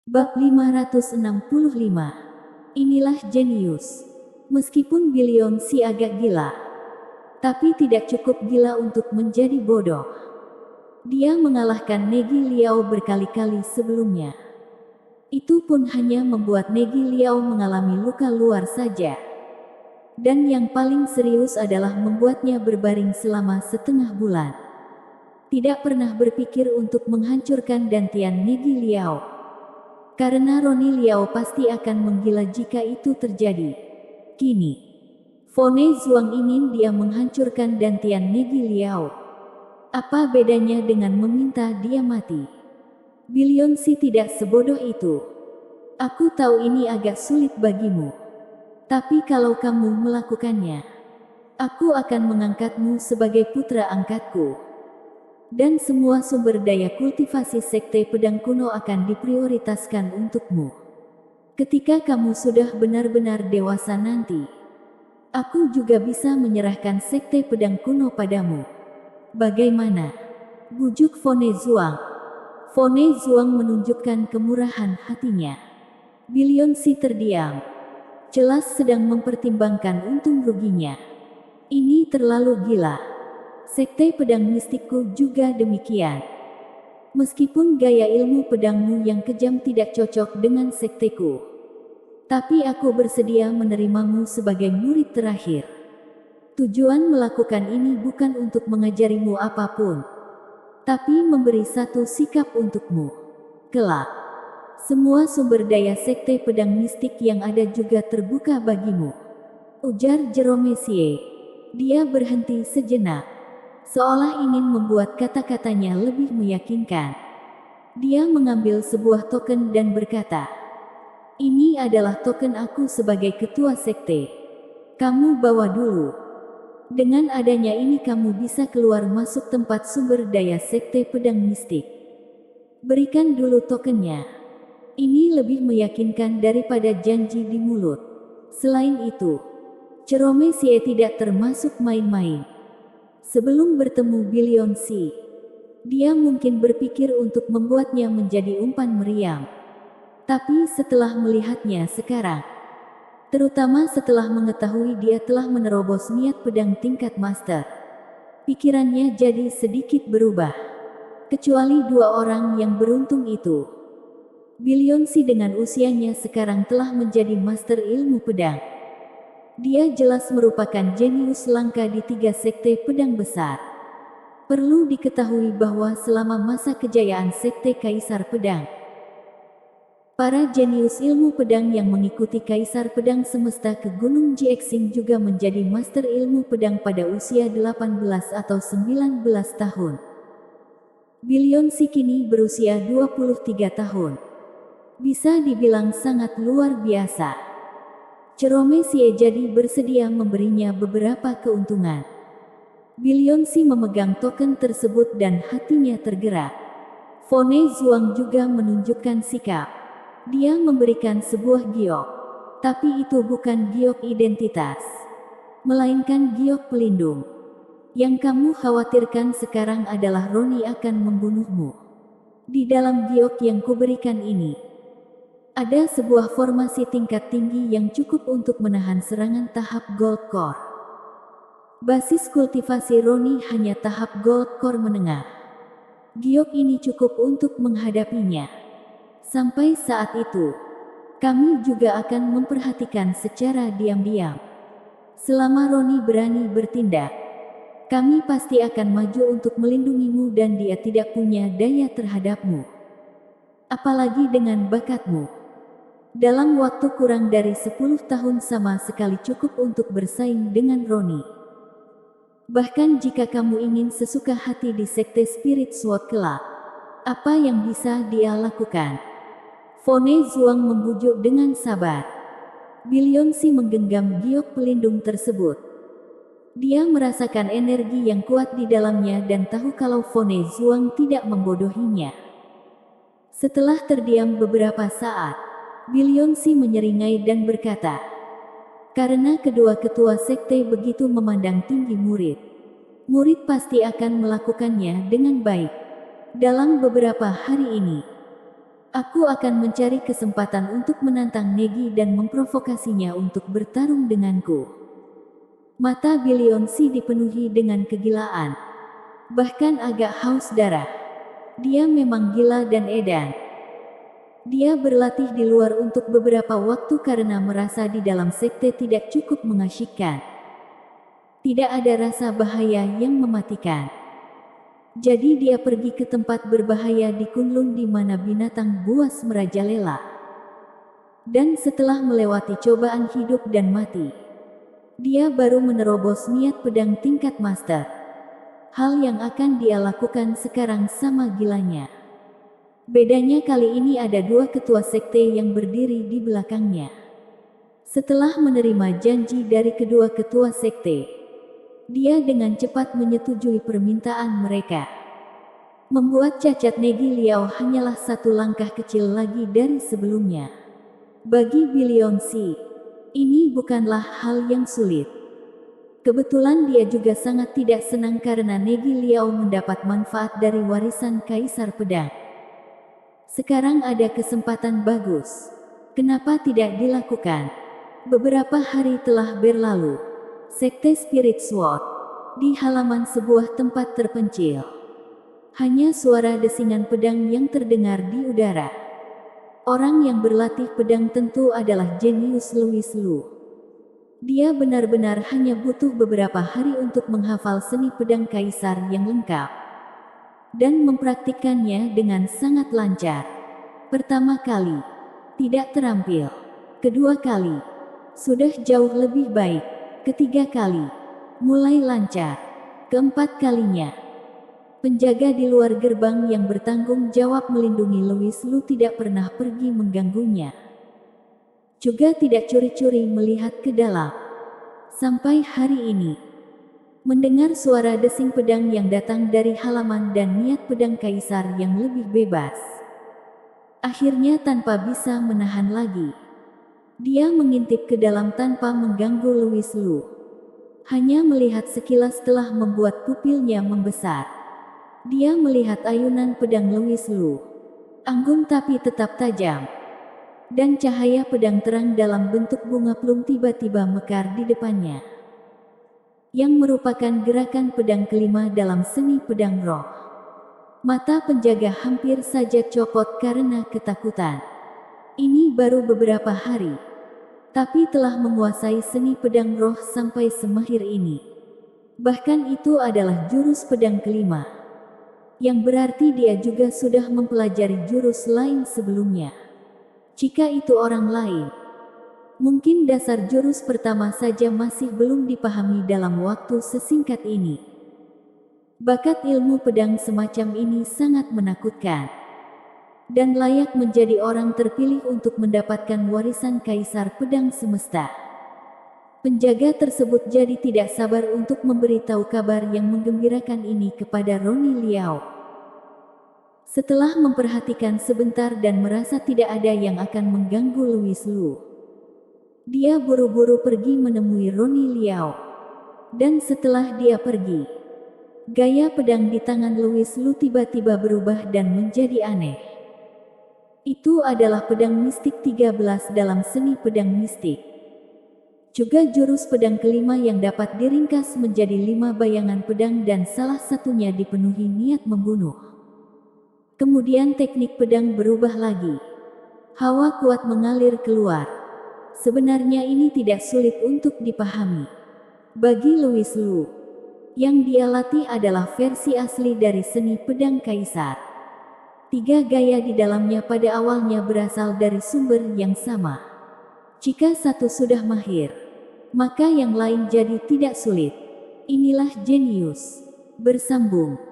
Bab 565. Inilah jenius. Meskipun Billion si agak gila, tapi tidak cukup gila untuk menjadi bodoh. Dia mengalahkan Negi Liao berkali-kali sebelumnya. Itu pun hanya membuat Negi Liao mengalami luka luar saja. Dan yang paling serius adalah membuatnya berbaring selama setengah bulan. Tidak pernah berpikir untuk menghancurkan dantian Negi Liao. Karena Roni Liao pasti akan menggila jika itu terjadi. Kini, Fone Zuang ingin dia menghancurkan dantian Negi Liao. Apa bedanya dengan meminta dia mati? Billion si tidak sebodoh itu. Aku tahu ini agak sulit bagimu. Tapi kalau kamu melakukannya, aku akan mengangkatmu sebagai putra angkatku. Dan semua sumber daya kultivasi sekte pedang kuno akan diprioritaskan untukmu. Ketika kamu sudah benar-benar dewasa nanti, aku juga bisa menyerahkan sekte pedang kuno padamu. Bagaimana? Bujuk Fone Zuang. Fone Zuang menunjukkan kemurahan hatinya. Billion si terdiam. Jelas sedang mempertimbangkan untung ruginya. Ini terlalu gila. Sekte pedang mistikku juga demikian. Meskipun gaya ilmu pedangmu yang kejam tidak cocok dengan sekteku, tapi aku bersedia menerimamu sebagai murid terakhir. Tujuan melakukan ini bukan untuk mengajarimu apapun, tapi memberi satu sikap untukmu. Kelak, semua sumber daya sekte pedang mistik yang ada juga terbuka bagimu. Ujar Jerome Sie. Dia berhenti sejenak, seolah ingin membuat kata-katanya lebih meyakinkan. Dia mengambil sebuah token dan berkata, "Ini adalah token aku sebagai ketua sekte. Kamu bawa dulu. Dengan adanya ini kamu bisa keluar masuk tempat sumber daya sekte pedang mistik. Berikan dulu tokennya. Ini lebih meyakinkan daripada janji di mulut. Selain itu, Jerome Sie tidak termasuk main-main. Sebelum bertemu Billion Si, dia mungkin berpikir untuk membuatnya menjadi umpan meriam. Tapi setelah melihatnya sekarang, terutama setelah mengetahui dia telah menerobos niat pedang tingkat master, pikirannya jadi sedikit berubah. Kecuali dua orang yang beruntung itu. Billion Si dengan usianya sekarang telah menjadi master ilmu pedang. Dia jelas merupakan jenius langka di 3 sekte pedang besar. Perlu diketahui bahwa selama masa kejayaan sekte Kaisar Pedang, para jenius ilmu pedang yang mengikuti Kaisar Pedang Semesta ke Gunung Jiexing juga menjadi master ilmu pedang pada usia 18 atau 19 tahun. Billion Si kini berusia 23 tahun. Bisa dibilang sangat luar biasa. Jerome Sie jadi bersedia memberinya beberapa keuntungan. Billion Si memegang token tersebut dan hatinya tergerak. Fone Zuang juga menunjukkan sikap. Dia memberikan sebuah giok. Tapi itu bukan giok identitas, melainkan giok pelindung. Yang kamu khawatirkan sekarang adalah Roni akan membunuhmu. Di dalam giok yang kuberikan ini, ada sebuah formasi tingkat tinggi yang cukup untuk menahan serangan tahap Gold Core. Basis kultivasi Roni hanya tahap Gold Core menengah. Giok ini cukup untuk menghadapinya. Sampai saat itu, kami juga akan memperhatikan secara diam-diam. Selama Roni berani bertindak, kami pasti akan maju untuk melindungimu dan dia tidak punya daya terhadapmu. Apalagi dengan bakatmu. Dalam waktu kurang dari 10 tahun sama sekali cukup untuk bersaing dengan Roni. Bahkan jika kamu ingin sesuka hati di sekte Spirit Sword kelak, apa yang bisa dia lakukan? Fone Zuang membujuk dengan sabar. Billion Si menggenggam giok pelindung tersebut. Dia merasakan energi yang kuat di dalamnya dan tahu kalau Fone Zuang tidak membodohinya. Setelah terdiam beberapa saat, Billion Si menyeringai dan berkata, "Karena kedua ketua sekte begitu memandang tinggi murid, murid pasti akan melakukannya dengan baik. Dalam beberapa hari ini, Aku akan mencari kesempatan untuk menantang Negi dan memprovokasinya untuk bertarung denganku. Mata Billionsi dipenuhi dengan kegilaan. Bahkan agak haus darah. Dia memang gila dan edan. Dia berlatih di luar untuk beberapa waktu karena merasa di dalam sekte tidak cukup mengasyikkan. Tidak ada rasa bahaya yang mematikan. Jadi dia pergi ke tempat berbahaya di Kunlun di mana binatang buas merajalela. Dan setelah melewati cobaan hidup dan mati, dia baru menerobos niat pedang tingkat master. Hal yang akan dia lakukan sekarang sama gilanya. Bedanya kali ini ada dua ketua sekte yang berdiri di belakangnya. Setelah menerima janji dari kedua ketua sekte, dia dengan cepat menyetujui permintaan mereka. Membuat cacat Negi Liao hanyalah satu langkah kecil lagi dari sebelumnya. Bagi Billionsi, ini bukanlah hal yang sulit. Kebetulan dia juga sangat tidak senang karena Negi Liao mendapat manfaat dari warisan Kaisar Pedang. Sekarang ada kesempatan bagus. Kenapa tidak dilakukan? Beberapa hari telah berlalu. Sekte Spirit Sword di halaman sebuah tempat terpencil. Hanya suara desingan pedang yang terdengar di udara. Orang yang berlatih pedang tentu adalah jenius Louis Lu. Dia benar-benar hanya butuh beberapa hari untuk menghafal seni pedang kaisar yang lengkap dan mempraktikkannya dengan sangat lancar. Pertama kali, tidak terampil. Kedua kali, sudah jauh lebih baik. Ketiga kali, mulai lancar. Keempat kalinya, penjaga di luar gerbang yang bertanggung jawab melindungi Louis Lu tidak pernah pergi mengganggunya. Juga tidak curi-curi melihat ke dalam. Sampai hari ini, mendengar suara desing pedang yang datang dari halaman dan niat pedang kaisar yang lebih bebas. Akhirnya tanpa bisa menahan lagi, dia mengintip ke dalam tanpa mengganggu Louis Lu. Hanya melihat sekilas telah membuat pupilnya membesar. Dia melihat ayunan pedang Louis Lu. Anggun tapi tetap tajam. Dan cahaya pedang terang dalam bentuk bunga plum tiba-tiba mekar di depannya. Yang merupakan gerakan pedang kelima dalam seni pedang roh. Mata penjaga hampir saja copot karena ketakutan. Ini baru beberapa hari, tapi telah menguasai seni pedang roh sampai semahir ini. Bahkan itu adalah jurus pedang kelima. Yang berarti dia juga sudah mempelajari jurus lain sebelumnya. Jika itu orang lain, mungkin dasar jurus pertama saja masih belum dipahami dalam waktu sesingkat ini. Bakat ilmu pedang semacam ini sangat menakutkan. Dan layak menjadi orang terpilih untuk mendapatkan warisan Kaisar Pedang Semesta. Penjaga tersebut jadi tidak sabar untuk memberitahu kabar yang menggembirakan ini kepada Ronnie Liao. Setelah memperhatikan sebentar dan merasa tidak ada yang akan mengganggu Louis Lu, dia buru-buru pergi menemui Ronnie Liao. Dan setelah dia pergi, gaya pedang di tangan Louis Lu tiba-tiba berubah dan menjadi aneh. Itu adalah pedang mistik 13 dalam seni pedang mistik. Juga jurus pedang kelima yang dapat diringkas menjadi 5 bayangan pedang dan salah satunya dipenuhi niat membunuh. Kemudian teknik pedang berubah lagi. Hawa kuat mengalir keluar. Sebenarnya ini tidak sulit untuk dipahami. Bagi Louis Lu, yang dia latih adalah versi asli dari seni pedang kaisar. 3 gaya di dalamnya pada awalnya berasal dari sumber yang sama. Jika satu sudah mahir, maka yang lain jadi tidak sulit. Inilah jenius. Bersambung.